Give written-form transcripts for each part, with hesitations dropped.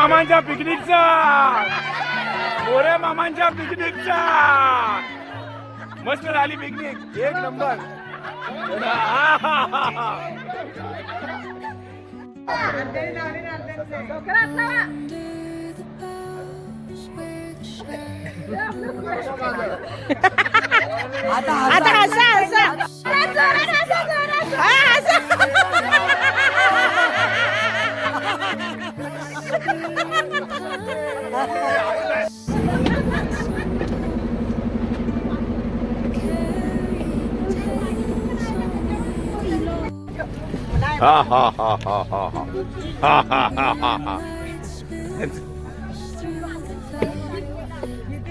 मामांच्या पिकनिकचा, मोरे मामांच्या पिकनिकचा. मस्त झाली पिकनिक, एक नंबर. आता हसा हसा हा हा हा हा हा हा हा हा हा.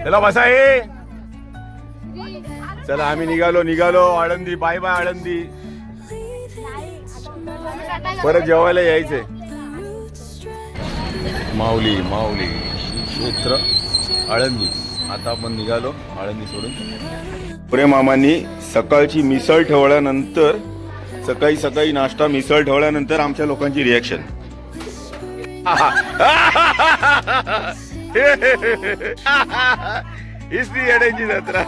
चला बसा ये. चला आम्ही निघालो आळंदी. Bye bye Alandi. परत जेवायला यायचंय. माऊली माऊली क्षेत्र आळंदी. आता आपण निघालो आळंदी सोडून. मोरे मामांनी सकाळची मिसळ ठेवल्यानंतर, सकाळी नाश्ता मिसळ ठेवल्यानंतर आमच्या लोकांची रिॲक्शन. हीच ती येड्यांची जत्रा.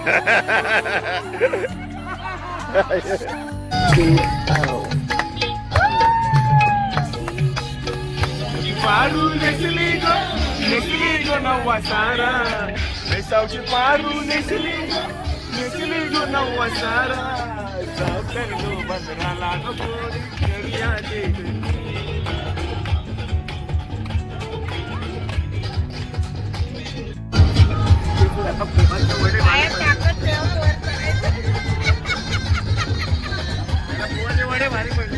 पारू नेसली गो नवा सारा, नेसावची पारू नेसली गो नवा सारा. बंदराला वडे भारी पडले.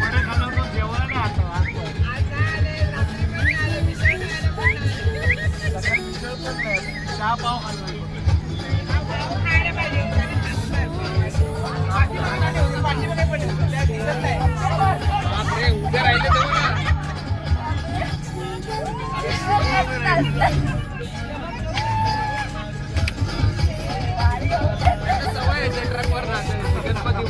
वडे खाणार जेवण आता चहा पाव खाल्ला. उद्या राहिले सवय ट्रकवर राहते गणपती.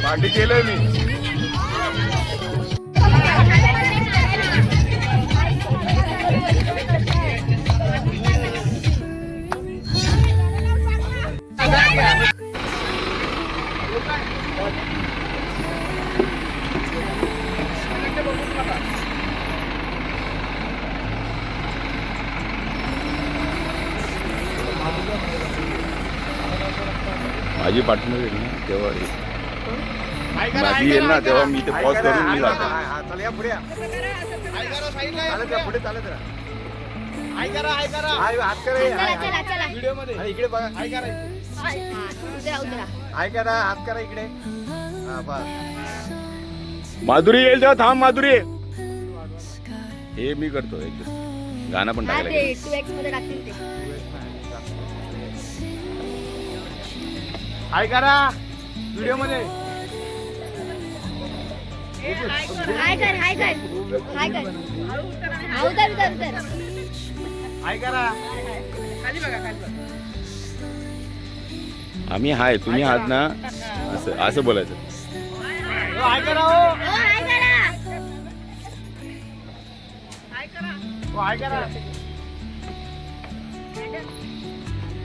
पार्टी केलंय मी. माझी पार्टनर येईल ना तेव्हा माझी येईल ना तेव्हा मी ते पॉज करून मी जातो. हाय करा हात करा चला चला व्हिडिओ मध्ये इकडे बघा हाय करा उतरा हाय करा हात करा इकडे हा बस माधुरी येईल तेव्हा थांब माधुरी. हे मी करतो एक गाणं पण हा टाकायला ते गेलं. 2x मध्ये टाकतील ते. हाय करा व्हिडिओ मध्ये हाय कर हाय कर हाय कर हा, उतर उतर उतर हाय करा आम्ही हाय तुम्ही आहात ना असं असं बोलायचं. हाय करा हो ओ हाय करा हो, हाय करा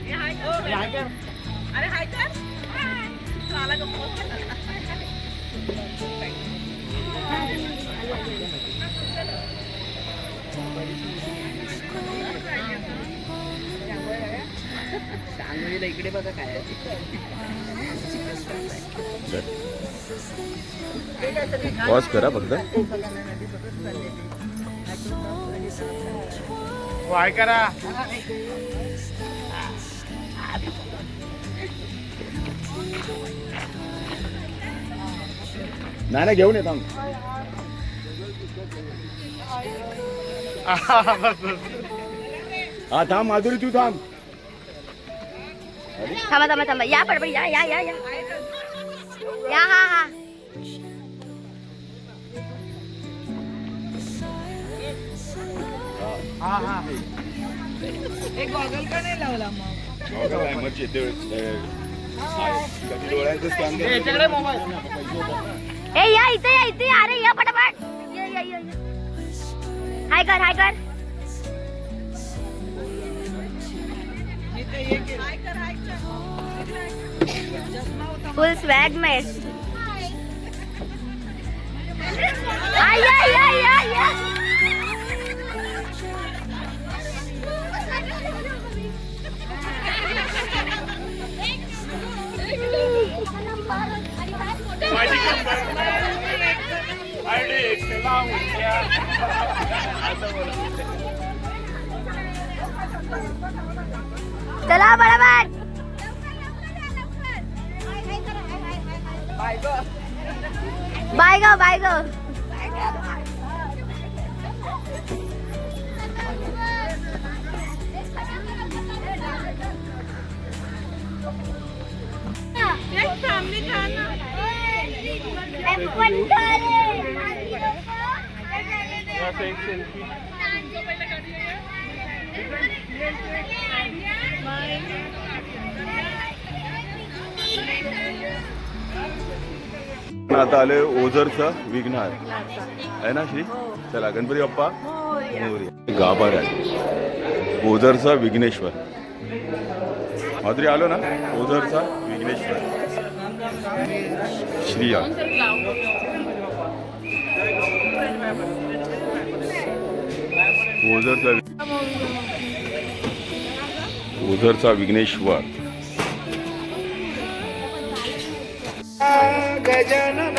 हे हाय कर अरे हाय कर चला गप्प सांगलीला इकडे बघा काय पॉज करा फक्त. हो, हाय करा नाही नाही घेऊन येत आम्ही. बस बस हा थांब माधुरी तू थांब. थांबा थांबा थांबा या पडपड या या या या या हा हा हा हा एक गॉगल का नाही लावला मग याच्याकडे मोबाईल ए या इथे अरे या पटापट या या या या. हाय कर हाय कर हाय कर फुल स्वॅग में आ या या या या चला बरोबर बाय गो बाय गो सामने जाना आता आले ओझरचा विघ्नहार आहे ना श्री. चला गणपती बाप्पा मोरया. गाभार आहे ओझरचा विघ्नेश्वर. माधुरी आलो ना ओझरचा विघ्नेश्वर श्री ओझरचा विघ्नेश्वर. गजानन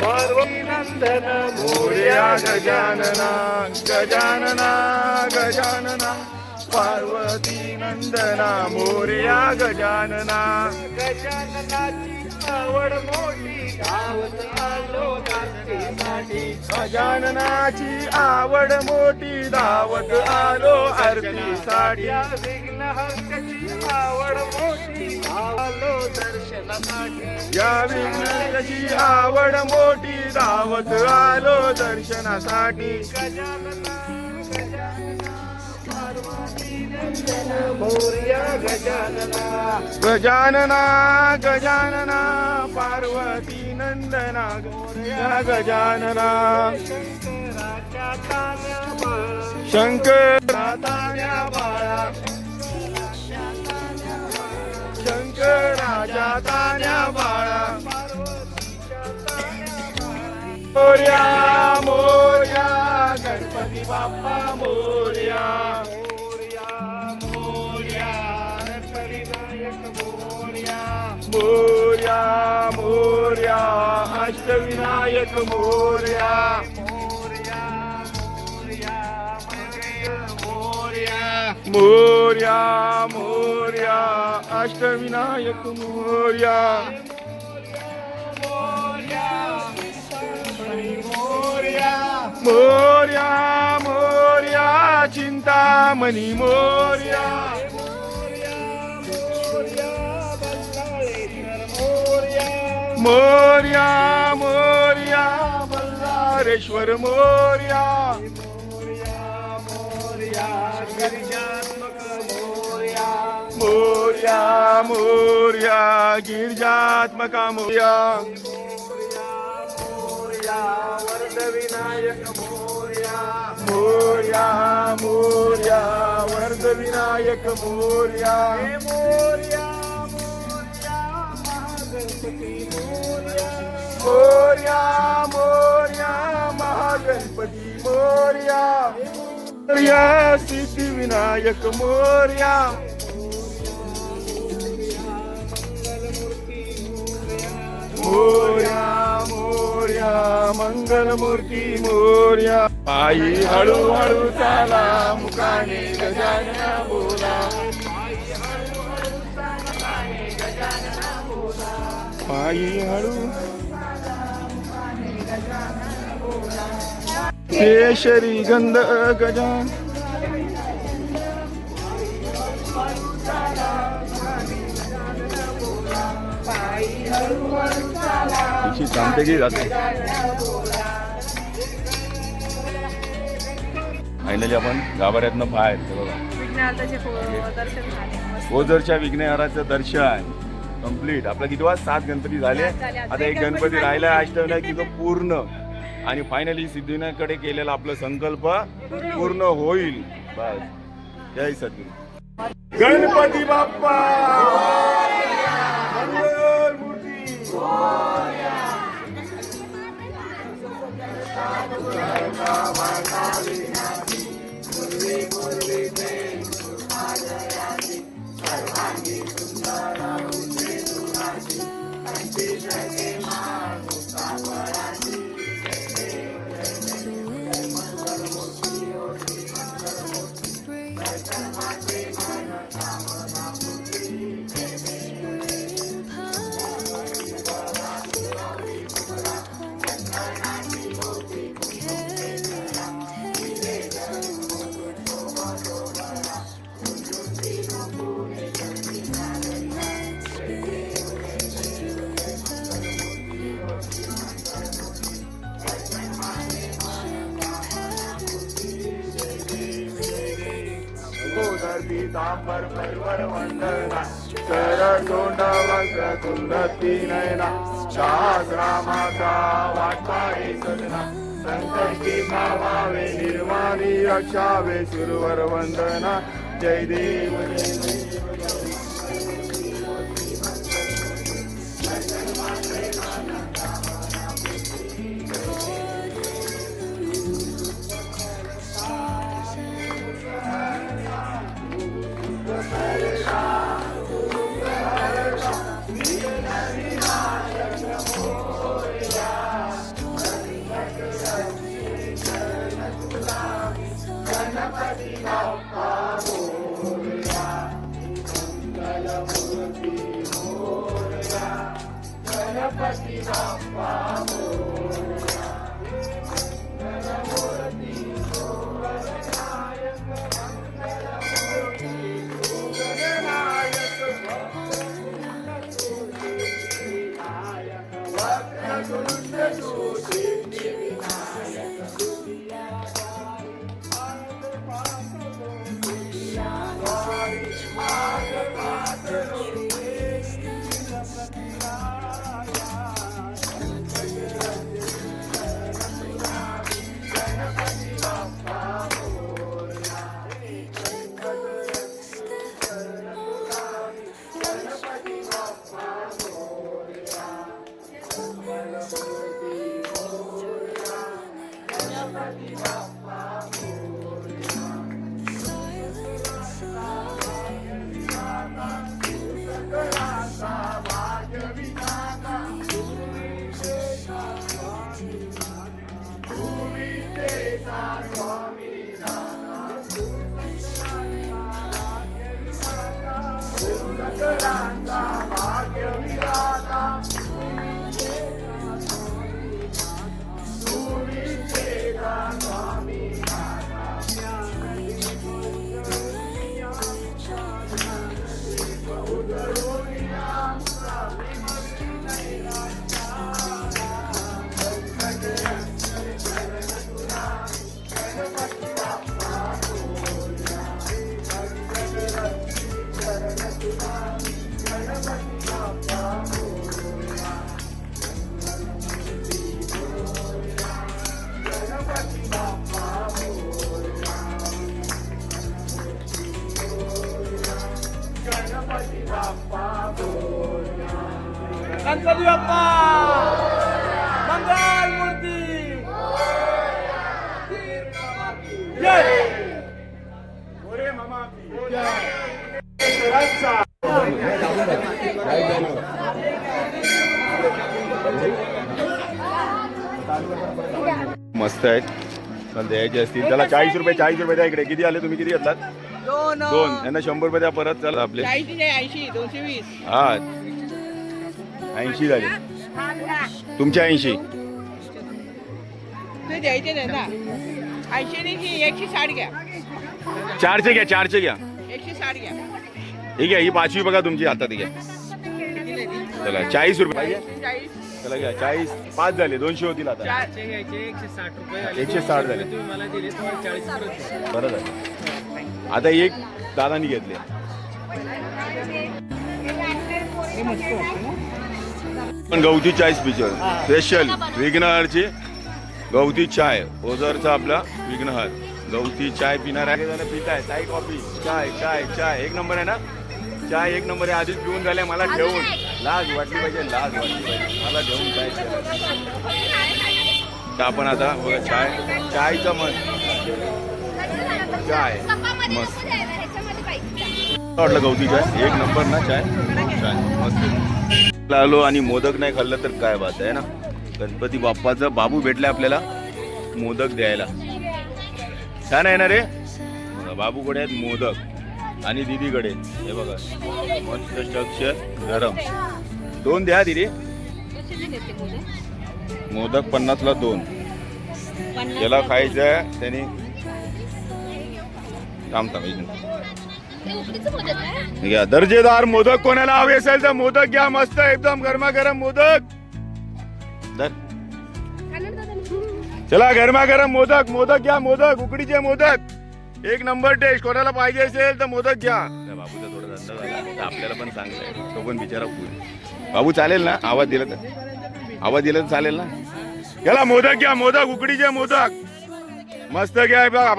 पार्वती नंदन मोरया गजानना गजानना गजानना पार्वती नंदना मोरया गजानना. गजाननाची आवड मोठी धावत आलो आरतीसाठी. गजाननाची आवड मोठी धावत आलो आरतीसाठी. विघ्नहर्त्याची आवड मोठी आलो दर्शनासाठी. या विघ्नहर्त्याची आवड मोठी धावत आलो दर्शनासाठी. गजानना मोरया गजानना गजानना गजानना पार्वती नंदना मोरया गजानना. शंकराच्या बाळा शंकराच्या तान्या बाळा. मोरया मोरया गणपती बाप्पा मोरया. मोरया मोरया अष्टविनायक मोरया. मोरया मोरया मोरया मोरया मोरया अष्टविनायक मोरया मोरया मोरया चिंतामणी मोरया मोरया मोरया बल्लारेश्वर मोरया मोरया मोरया गिरिजात्मका मोरया वरदविनायक मोरया मोरया मोरया वरदविनायक मोरया मोरया मोरया मोरया महागणपती मोरया मोरया सिद्धिविनायक मोरया मोरया मोरया मंगलमूर्ती मोरया पायी हळूहळू चाला मुखाने गजानन बोला पायी हळू केशरी गंध गजा तिची सांगते की जाते फायनली आपण गाभाऱ्यातनं बाहेर बघा दर्शन झाले ओझरच्या विघ्नहराचं दर्शन कम्प्लीट. आपला किती वाज 7 गणपती झाले. आता एक गणपती राहिला अष्टविनायक तिथं पूर्ण. आणि फायनली सिद्धिविनायकडे केलेला आपला संकल्प पूर्ण होईल. बस जय सद्गुरू गणपती बाप्पा मंगलमूर्ती पीतांबर परिवर वंदना कर तोंड वक्र तुंडती नयना शास्त्रामाचा वाटपाये सदना संकटी भावावे निर्वाणी रक्षावे सुरवर वंदना जय देव जय देव गणपती बाप्पा मंगल मूर्ती जय ओरे मामा मस्त आहेत पण द्यायचे असतील त्याला 40 रुपये द्या इकडे. किती आले तुम्ही? किती घेतलात? दोन. यांना 100 रुपये द्या परत. चला आपले 80 220 हा 80 झाले तुमचे 80. ते द्यायचे नाही ना 80 नाही 160 घ्या 400 घ्या 400 घ्या. 160 घ्या ठीक आहे ही 5वी बघा तुमची हातात घ्या. चला 40 रुपये पाहिजे. 40 चला घ्या 40 5 झाले 200 होतील आता. 160 झाले बरं झालं. आता एक दादानी घेतले. पण गवती चाय स्पेशल विघ्नहरची गवती चाय ओझरचा आपला विघ्नहर गवती चाय पिणार आहे. जण पित आहे चाय कॉफी चाय चाय चाय एक नंबर आहे ना. चाय एक नंबर आहे. आधीच पिऊन झाले मला ठेवून लाज वाटली पाहिजे मला ठेवून चाय. तर आपण आता बघा चायचं मन चाय मस्त वाटलं गवती चाय एक नंबर ना. चाय मस्त आलो आणि मोदक नाही खाल्लं तर काय बात आहे ना. गणपती बाप्पाचं बाबू भेटले आपल्याला मोदक द्यायला. छान आहे ना रे. बाबूकडे आहेत मोदक आणि दीदीकडे हे बघा मस्त स्ट्रक्चर गरम. 2 द्या दीदी. मोदक 50ला 2. ज्याला खायचं आहे त्याने थांब घ्या. दर्जेदार मोदक कोणाला हवे असेल तर मोदक घ्या. मस्त एकदम गरमागरम मोदक. चला गरमागरम मोदक घ्या. मोदक उकडीचे मोदक एक नंबर टेस्ट. कोणाला पाहिजे असेल तर मोदक घ्या. बाबूचा थोडा धंदा झाला तर आपल्याला पण सांगताय तो पण बिचारा फुल. बाबू चालेल ना आवाज दिला तर चालेल ना. चला मोदक घ्या. मोदक उकडीचे मोदक मस्त घ्या. बघा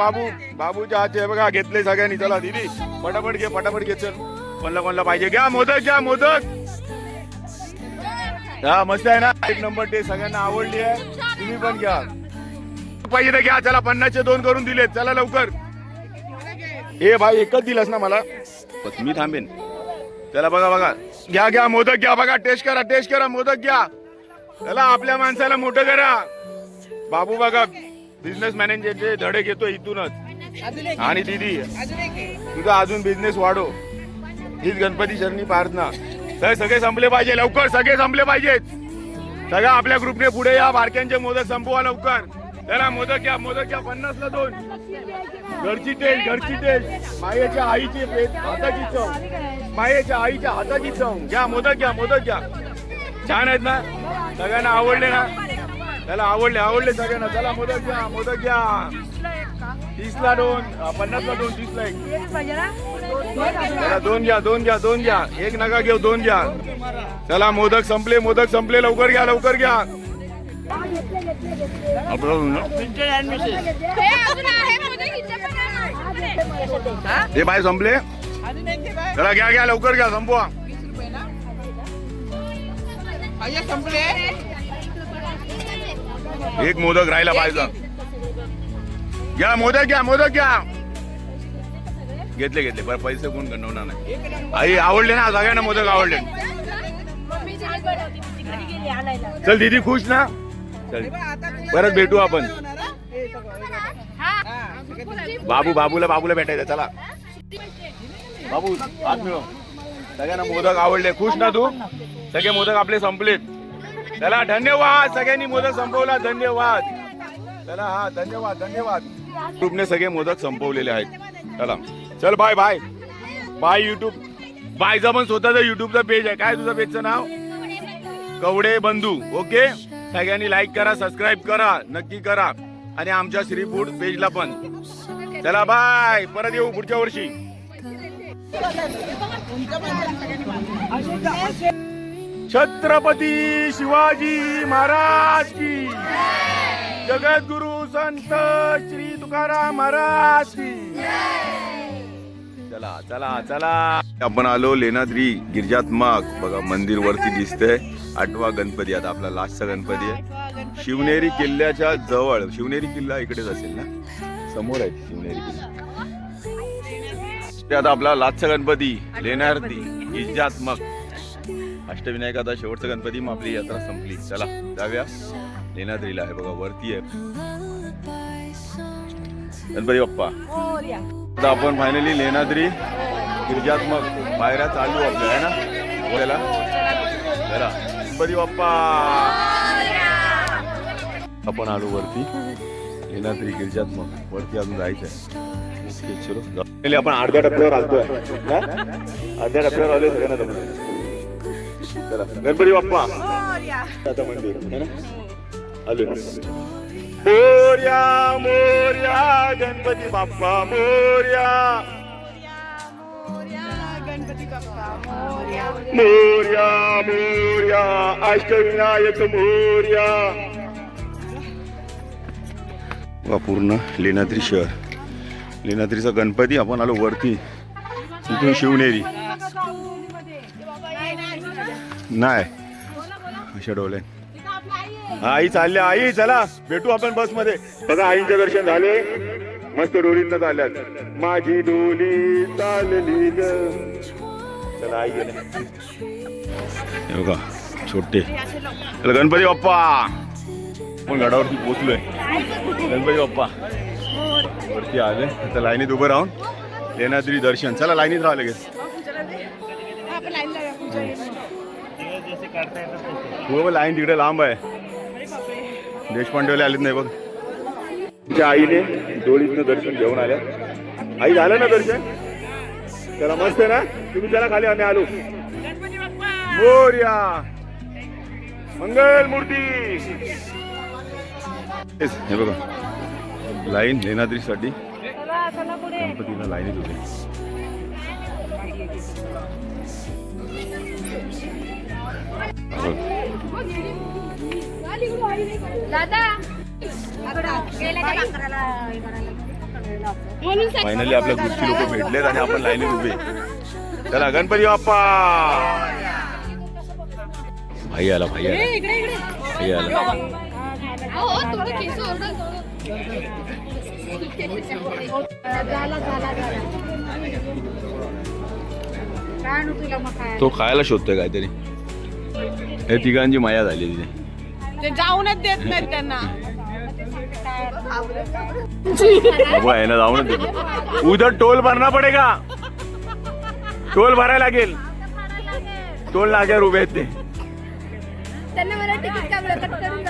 बाबूच्या हातचे बघा घेतले सगळ्यांनी. चला दीदी पटापट घे चल. कोणला पाहिजे घ्या. मोदक हा मस्त आहे ना. एक नंबर टेस्ट सगळ्यांना आवडली आहे. तुम्ही पण घ्या. पाहिजे तर घ्या. चला 50चे 2 करून दिलेत. चला लवकर. ए भाई एकच दिलास ना मला बस मी थांबेन. चला बघा घ्या मोदक घ्या. बघा टेस्ट करा मोदक घ्या. चला आपल्या माणसाला मोठं करा. बाबू बघा बिझनेस मॅनेजरचे धडे घेतो इथूनच. आणि दीदी तुझा अजून बिझनेस वाढो हीच गणपती शरणी प्रार्थना. तर सगळे संपले पाहिजे लवकर. सगळे संपले पाहिजेत. सगळ्या आपल्या ग्रुपने पुढे या. बारक्यांचे मोदक संपवा लवकर. चला मोदक घ्या 50ला 2. घरची टेस्ट मायेच्या आईची हाताची चव. मायेच्या आईच्या हाताची चव. घ्या मोदक घ्या. छान आहेत ना. सगळ्यांना आवडले ना. त्याला आवडले सगळ्यांना. चला मोदक घ्या 30ला 2 50ला 2 30ला 1. चला 2 घ्या. एक नका घेऊ 2 घ्या. चला मोदक संपले लवकर घ्या. हे बाय संपले. चला घ्या लवकर घ्या. संपवा. संपले. एक मोदक राहिला पाहिजे. घ्या मोदक घ्या. घेतले बरं पैसे कोण गणवणार नाही. आई आवडले ना सगळ्यांना मोदक आवडले. चल दीदी खुश ना. चल परत भेटू आपण. बाबूला भेटायचं. चला बाबू हात मिळव. सगळ्यांना मोदक आवडले. खुश ना तू? सगळे मोदक आपले संपलेत. चला धन्यवाद, सगळ्यांनी मोदक संपवला. धन्यवाद. चला हा धन्यवाद धन्यवाद. युट्यूबने सगळे मोदक संपवलेले आहेत. चला चल बाय बाय बाय. युट्यूब बायचा पण स्वतःचा युट्यूबचा पेज आहे. काय तुझं पेजचं नाव? कवडे बंधू. ओके, सगळ्यांनी लाईक करा, सबस्क्राईब करा, नक्की करा. आणि आमच्या श्री फूड पेजला पण. चला बाय, परत येऊ पुढच्या वर्षी. छत्रपती शिवाजी महाराज की, जगद्गुरु संत श्री तुकाराम महाराज की. चला चला चला. आपण आलो लेणाद्री गिरिजात्मक. बघा मंदिर वरती दिसतंय. 8वा गणपती. आता आपला लास्टचा गणपती आहे. शिवनेरी किल्ल्याच्या जवळ. शिवनेरी किल्ला इकडेच असेल ना, समोर आहे शिवनेरी किल्ला. ते आता आपला लास्टचा गणपती लेणाद्री गिरिजात्मक. अष्टविनायकाचा शेवटचा गणपती. मग आपली यात्रा संपली. चला जाऊया लेणाद्रीला. आहे बघा वरती आहे गणपती बाप्पा. आता आपण फायनली लेणाद्री गिरिजात्मक पायऱ्या चालू आपल्या आहे ना. बोलायला चला गणपती बाप्पा. आपण आलो वरती लेणाद्री गिरिजात्मक. वरती अजून जायचं आहे. चलो आपण अर्ध्या टप्प्यावर आलतोय. अर्ध्या टप्प्यावर आलोय सगळ्यांना. चला गणपती बाप्पा. आता मंदिर है ना आलो. मोर्या मोर्या गणपती बाप्पा मोर्या. मोर्या मोर्या अष्टविनायक मोर्या. पूर्ण लेणाद्री शहर. लेणाद्रीचा गणपती. आपण आलो वरती. इथून शिवनेरी नाही अशा डोले. आई चालल्या. आई चला भेटू आपण बस मध्ये. बघा आईंचे दर्शन झाले. मस्त डोलीनं चालल्यात. माझी डोली चालली ग. चला आई गेले. हे बघा छोटे. चला गणपती बाप्पा. आपण गडावरती पोहोचलोय. गणपती बाप्पा वरती आले. आता लाईनीत उभं राहून लेणाद्री दर्शन. चला लाईनीत राहा लगेच. हो लाईन तिकडे लांब आहे. देशपांडेवाले आलेत नाही बघ. तुमच्या आईने डोळीतनं दर्शन घेऊन आल्या. आई झालं ना दर्शन? चला मस्त आहे ना. तुम्ही चला खाली, आम्ही आलो. मोरया मंगल मूर्ती. हे बघा लाईन लेणाद्रीसाठी. गणपतीला लाईनीत होते. फायनली आपल्या ग्रुपची लोक भेटलेत आणि आपण लाईनीत उभे. चला गणपती बाप्पा. भाई आला. भाई आला. भाई आला. तो खायला शोधतोय काहीतरी. हे तिघांची माया झाली तिथे. ते जाऊनच देत नाहीत त्यांना. बाबा आहे ना जाऊनच देत. उधर टोल भरना पडेगा. टोल भरायला लागेल. टोल नाक्यावर उभे आहेत ते. त्यांना मला तिकीट का कट करून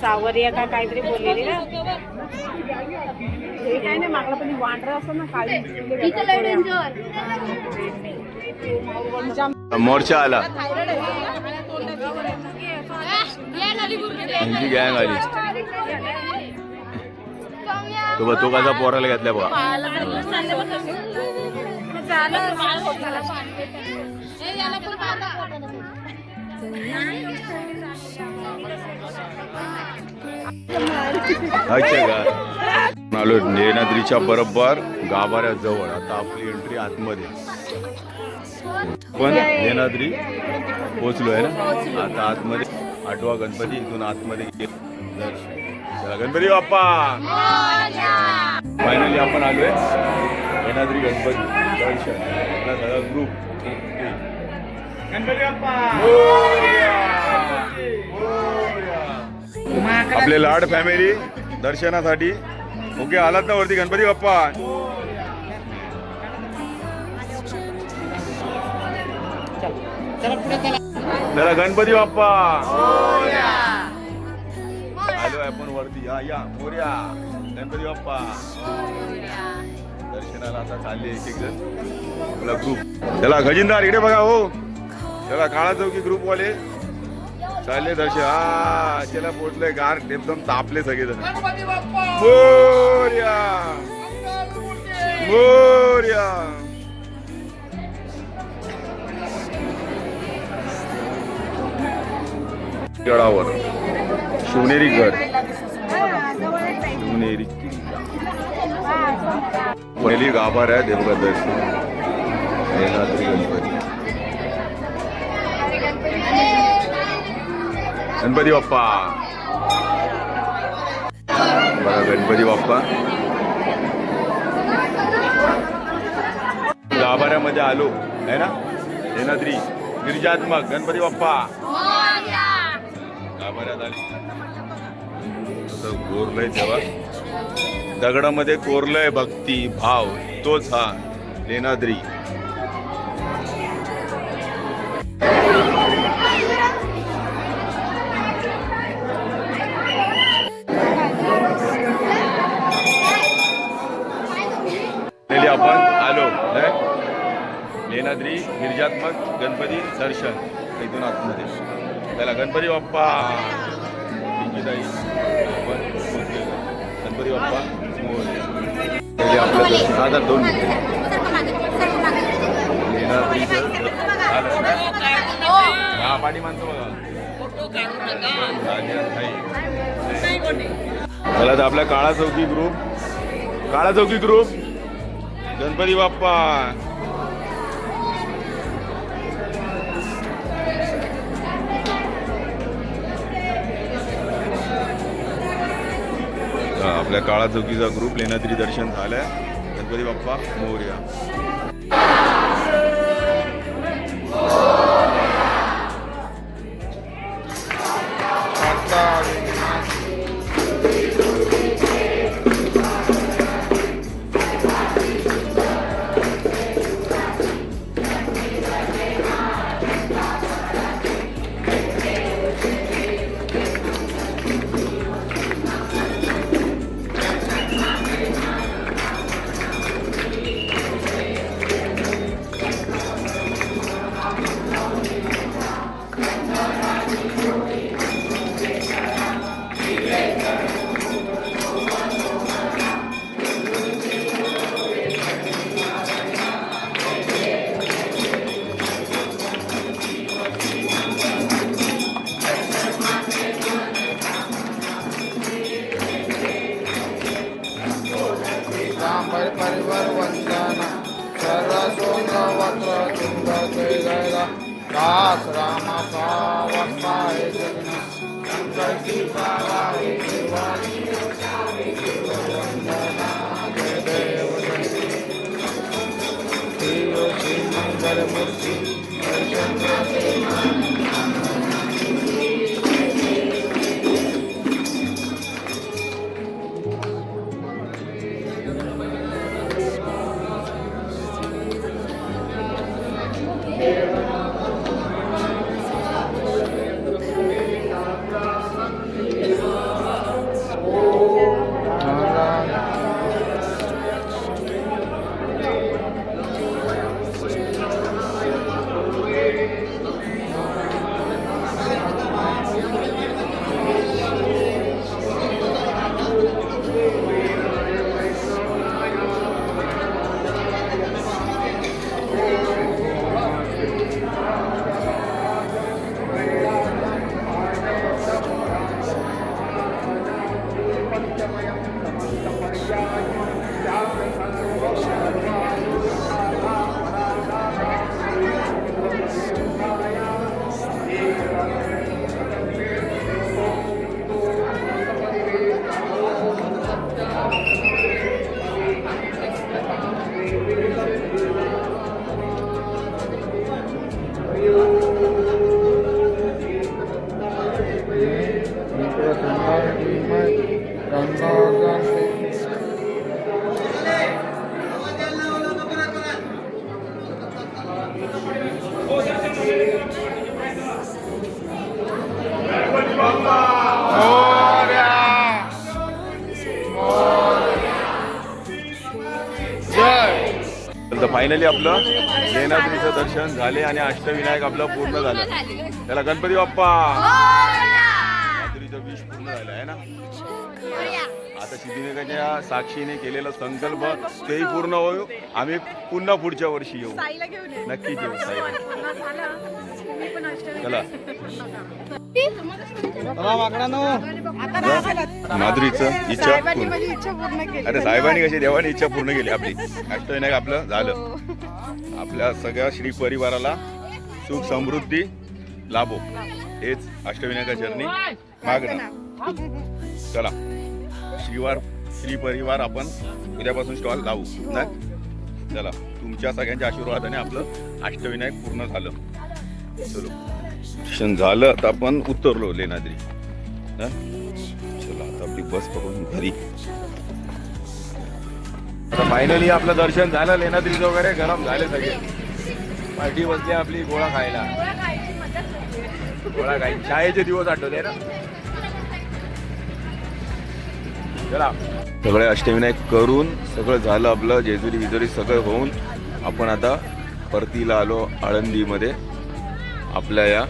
सावरिया का काहीतरी बोललेली ना. हे काय नाही मागला पण वांढरा असतो ना काळी. मोर्चा आला. त्यांची गँग आली. तो कसा पोराला घेतल्या बघा. अच्छा का आलो लेणाद्रीच्या बरोबर गाभाऱ्याजवळ. आता आपली एंट्री आतमध्ये. पण लेणाद्री पोहोचलो आहे ना. आता आतमध्ये 8वा गणपती. इथून आतमध्ये चला गणपती बाप्पा. फायनली आपण आलोय लेणाद्री गणपती दर्शन. सगळा ग्रुप गणपती बाप्पा. आपले लाड फॅमिली दर्शनासाठी ओके आलात ना वरती गणपती बाप्पा. चला गणपती बाप्पा आलो आपण वरती. या मोर्या गणपती बाप्पा. दर्शनाला आता चालले एक एक जण आपला ग्रुप. चला खजिनदार इकडे बघा हो. चला काळा चौकी ग्रुप वाले चालले दर्शन. हा चला पोचले. गार एकदम तापले सगळेजण. गणपती बाप्पा मोर्या मोर्या. गडावर शिवनेरी गड शिवनेरी किल्ला पहिली गाभार आहे देवगड दर्शन. लेणाद्री गणपती. गणपती बाप्पा बघा गणपती बाप्पा गाभाऱ्यामध्ये आलो आहे ना. लेणाद्री गिरिजात्मक गणपती बाप्पा गाभाऱ्यात आले. कोरलंय तेव्हा दगडामध्ये कोरलंय भक्ती भाव तोच हा लेणाद्री. आपण आलो लेणाद्री गिरिजात्मक गणपती दर्शन इथून आतमध्ये. त्याला गणपती बाप्पा गणपती बाप्पा मोरया. आपलं दर्शन आता 2 मिनिटं. हा पाठी माणसं बघा. मला तर आपला काळा चौकी ग्रुप गणपती बाप्पा. आपल्या काळा चौकीचा ग्रुप लेणाद्री दर्शन झालंय. गणपती बाप्पा मोरया. परिवार वंदना सरसोंग वक्र तुंग जय जय दास राम पावसाय जगना संकटी पावाय देवानी वंदना जय देव देव श्री मंगल मूर्ति दर्शन. तर फायनली आपलं लेण्याद्रीचं दर्शन झाले आणि अष्टविनायक आपलं पूर्ण झालं. त्याला गणपती बाप्पा लेण्याद्रीचं विष पूर्ण झालं आहे ना. आता सिद्धिविनायकाच्या साक्षीने केलेला संकल्प तेही पूर्ण होईल. आम्ही पुन्हा पुढच्या वर्षी येऊ, नक्कीच येऊ साईला. चला माधुरीचं इच्छा पूर्ण. अरे साहेबांनी कशी देवानी इच्छा पूर्ण केली आपली. अष्टविनायक आपलं झालं. आपल्या सगळ्या श्री परिवाराला सुख समृद्धी लाभो हेच अष्टविनायका चरणी मागणं. चला श्री परिवार आपण उद्यापासून स्टॉल लावू ना. चला तुमच्या सगळ्यांच्या आशीर्वादाने आपलं अष्टविनायक पूर्ण झालं. चलो दर्शन झालं तर आपण उतरलो लेण्याद्री. चला आता आपली बस पकडून घरी. आता फायनली आपलं दर्शन झालं लेण्याद्रीचं वगैरे. गरम झाले सगळे. पार्टी बसली आपली गोळा खायला. गोळा खाई शाळेचे दिवस आठवले ना. चला सगळे अष्टविनायक करून सगळं झालं आपलं. जेजुरी विजुरी सगळं होऊन आपण आता परतीला आलो आळंदीमध्ये आपल्या या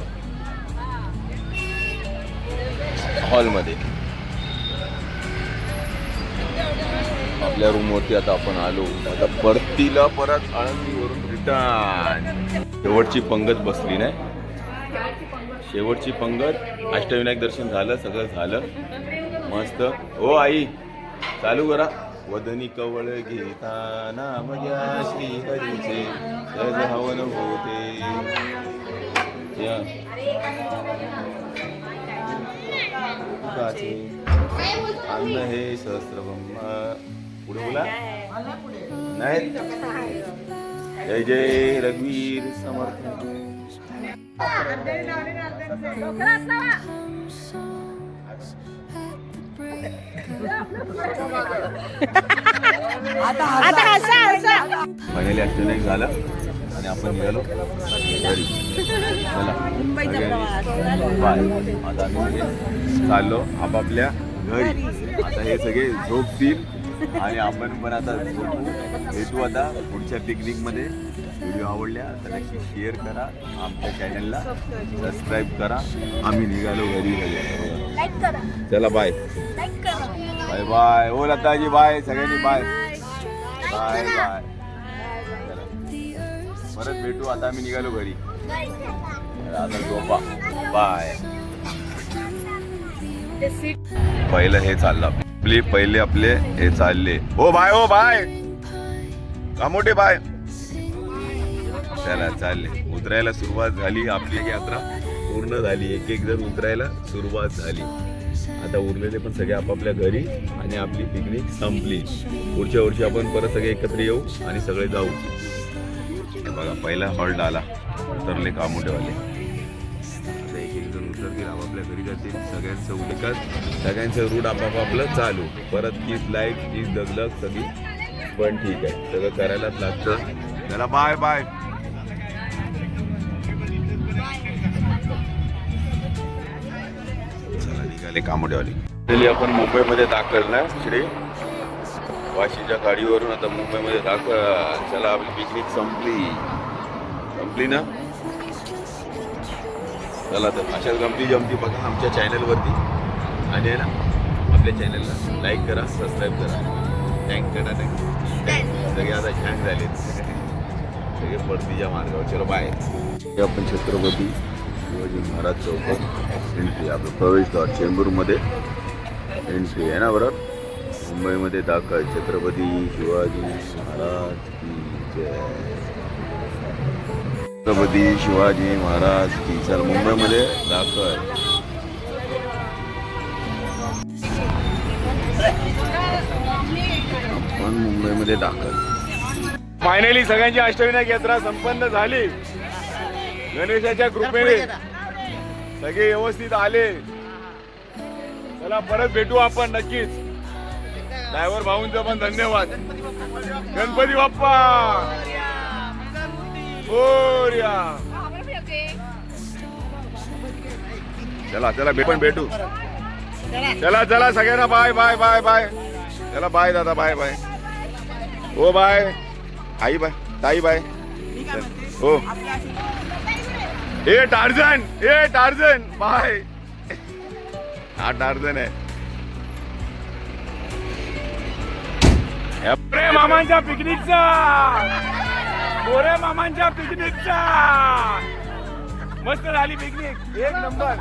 हॉलमध्ये. आपल्या रूमवरती आता आपण आलो. आता परतीला परत आळंदीवरून रिटर्न. शेवटची पंगत बसली नाही. शेवटची पंगत. अष्टविनायक दर्शन झालं, सगळं झालं मस्त. हो आई चालू करा. वदनी कवळ घेताना मजा श्री हरीचे सहज हवन होते. या अन्न हे सहस्रब्रह्म. पुढे बोला नाही. जय जय रघुवीर समर्थ. फायनली अष्टविनायक झालं आणि आपण निघालो घरी. चला बाय. आता आम्ही चाललो आपापल्या घरी. आता हे सगळे झोपतील आणि आपण पण आता झोपू. भेटू आता पुढच्या पिकनिकमध्ये. व्हिडिओ आवडल्या तर नक्की शेअर करा. आमच्या चॅनलला सबस्क्राईब करा. आम्ही निघालो घरी. चला बाय बाय बाय. ओ लताजी बाय. सगळ्यांनी बाय बाय बाय. परत भेटू. आता आम्ही निघालो घरी. आता झोपा. बाय. पहिलं हे चाललं पहिले आपले हे चालले. ओ बाय. ओ बाय मोठे बाय. चला चालले. उतरायला सुरुवात झाली. आपली यात्रा पूर्ण झाली. एक एक जण उतरायला सुरुवात झाली. आता उरलेले पण सगळे आपापल्या घरी आणि आपली पिकनिक संपली. पुढच्या वर्षी आपण परत सगळे एकत्र येऊ आणि सगळे जाऊ. बघा पहिला हॉल्ट आला. उतरले कामोठेवाले. आता एक एक जण उतरतील आपापल्या घरी जातील. सगळ्यांचं उलकत सगळ्यांचं रूट आपापलं चालू. परत तीच लाईफ तीच दगदग सगळी. पण ठीक आहे सगळं करायलाच लागतं. चला बाय बाय. चला निघाले कामोडेवाली. आपण मुंबईमध्ये दाखल ना श्री वाशीच्या गाडीवरून आता मुंबईमध्ये दाखल. चला आपली पिकनिक संपली ना. चला तर अशाच गमती जमती बघा आमच्या चॅनलवरती. आणि आहे ना आपल्या चॅनलला लाईक करा, सबस्क्राईब करा. थँक सगळे आता छान झाले. सगळे परतीच्या मार्गावर. चलो बाय. आपण छत्रपती शिवाजी महाराज चौकात एंट्री. आपलं प्रवेशद्वार चेंबूरमध्ये एंट्री आहे ना बरोबर. मुंबईमध्ये दाखल. छत्रपती शिवाजी महाराज की जय. छत्रपती शिवाजी महाराज की. चल मुंबईमध्ये दाखल. आपण मुंबईमध्ये दाखल. फायनली सगळ्यांची अष्टविनायक यात्रा संपन्न झाली. गणेशाच्या कृपेने सगळे व्यवस्थित आले. चला परत भेटू आपण नक्कीच. ड्रायव्हर भाऊंचं पण धन्यवाद. गणपती बाप्पा मोरया. चला चला पण भेटू. चला चला सगळ्यांना बाय बाय बाय बाय. चला बाय दादा बाय बाय. हो बाय आई बाय. ताई बाय. मी काय म्हणते हो. आपल्या अशी ए टार्झन बाय. हा टार्झन आहे. गोरे मामांच्या पिकनिकचा मस्त झाली पिकनिक एक नंबर.